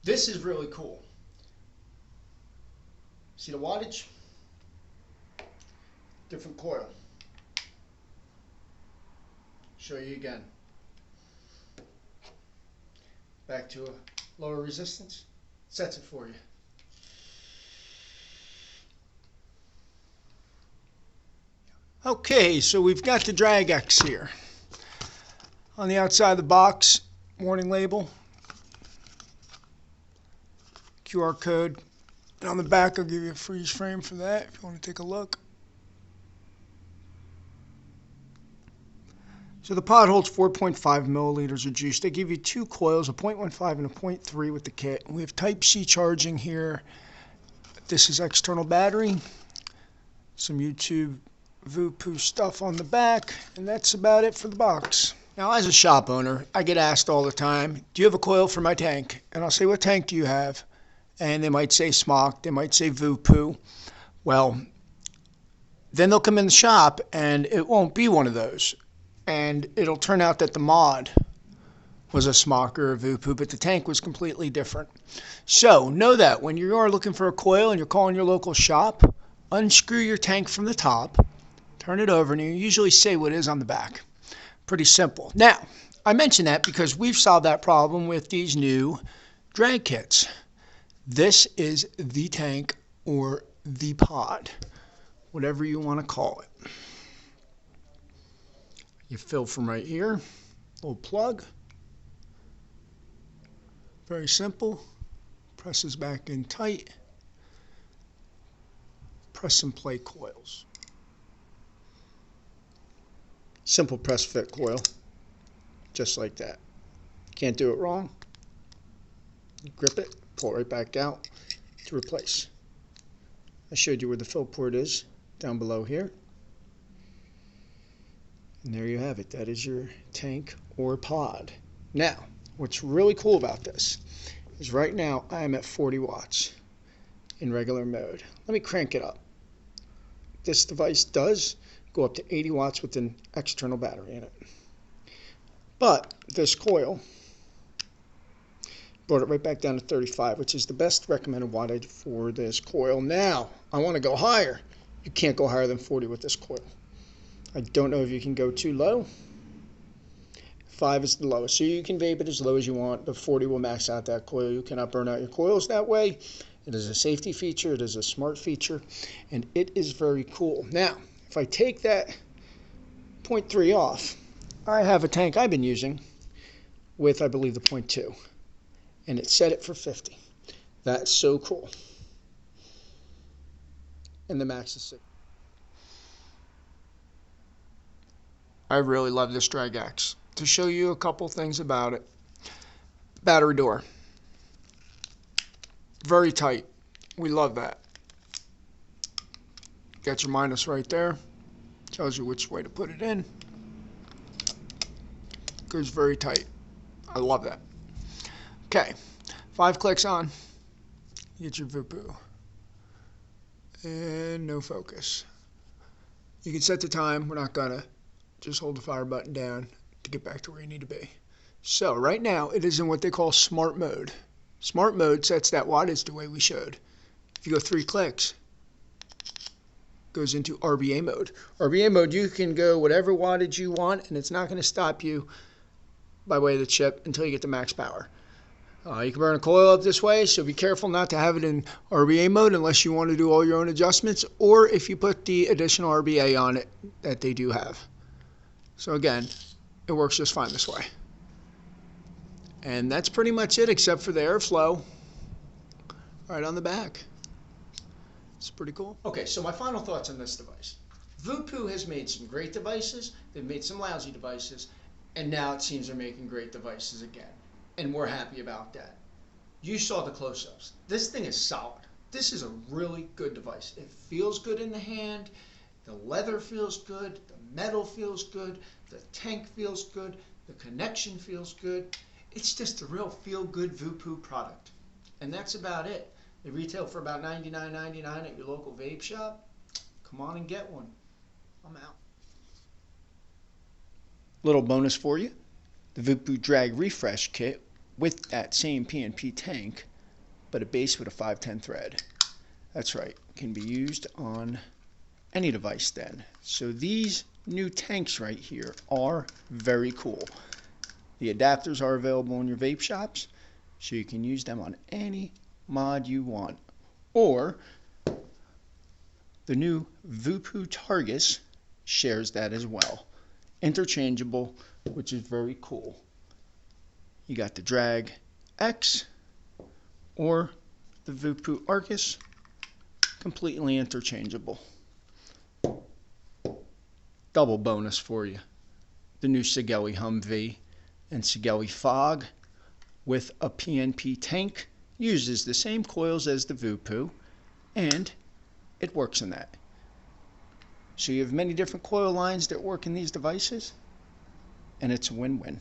This is really cool. See the wattage? Different coil. Show you again. Back to a lower resistance. Sets it for you. Okay, so we've got the Drag X here. On the outside of the box, warning label, QR code, and on the back I'll give you a freeze frame for that if you want to take a look. So the pod holds 4.5 milliliters of juice. They give you two coils, a 0.15 and a 0.3 with the kit. We have Type-C charging here. This is external battery. Some YouTube VooPoo stuff on the back, and that's about it for the box. Now, as a shop owner, I get asked all the time, do you have a coil for my tank? And I'll say, what tank do you have? And they might say Smock, they might say VooPoo. Well, then they'll come in the shop and it won't be one of those. And it'll turn out that the mod was a Smock or a VooPoo, but the tank was completely different. So know that when you are looking for a coil and you're calling your local shop, unscrew your tank from the top, turn it over, and you usually say what is on the back. Pretty simple. Now, I mention that because we've solved that problem with these new drag kits. This is the tank or the pod, whatever you want to call it. You fill from right here, little plug. Very simple. Presses back in tight. Press and play coils. Simple press fit coil, just like that. Can't do it wrong. Grip it, pull it right back out to replace. I showed you where the fill port is, down below here. And there you have it. That is your tank or pod. Now, what's really cool about this is right now I am at 40 watts in regular mode. Let me crank it up. This device does go up to 80 watts with an external battery in it. But this coil brought it right back down to 35, which is the best recommended wattage for this coil. Now, I want to go higher. You can't go higher than 40 with this coil. I don't know if you can go too low. 5 is the lowest. So you can vape it as low as you want, but 40 will max out that coil. You cannot burn out your coils that way. It is a safety feature. It is a smart feature, and it is very cool. Now, if I take that 0.3 off, I have a tank I've been using with, I believe, the 0.2, and it set it for 50. That's so cool. And the max is 6. I really love this Drag X. To show you a couple things about it. Battery door. Very tight. We love that. Got your minus right there. Tells you which way to put it in. Goes very tight. I love that. Okay. 5 clicks on. Get your VooPoo. And no focus. You can set the time. We're not gonna. Just hold the fire button down to get back to where you need to be. So right now it is in what they call smart mode. Smart mode sets that wattage the way we showed. If you go 3 clicks, goes into RBA mode. RBA mode, you can go whatever wattage you want, and it's not going to stop you by way of the chip until you get to max power. You can burn a coil up this way, so be careful not to have it in RBA mode unless you want to do all your own adjustments, or if you put the additional RBA on it that they do have. So again, it works just fine this way. And that's pretty much it, except for the airflow right on the back. It's pretty cool. Okay, so my final thoughts on this device. VooPoo has made some great devices, they've made some lousy devices, and now it seems they're making great devices again. And we're happy about that. You saw the close-ups. This thing is solid. This is a really good device. It feels good in the hand, the leather feels good, the metal feels good, the tank feels good, the connection feels good. It's just a real feel-good VooPoo product. And that's about it. They retail for about $99.99 at your local vape shop. Come on and get one. I'm out. Little bonus for you. The VooPoo Drag Refresh Kit with that same PNP tank but a base with a 510 thread. That's right, can be used on any device then. So these new tanks right here are very cool. The adapters are available in your vape shops, so you can use them on any mod you want. Or the new VooPoo Targus shares that as well. Interchangeable, which is very cool. You got the Drag X or the VooPoo Arcus, completely interchangeable. Double bonus for you. The new Sigelei Humvee and Sigelei Fog with a PNP tank uses the same coils as the VooPoo, and it works in that. So you have many different coil lines that work in these devices, and it's a win-win.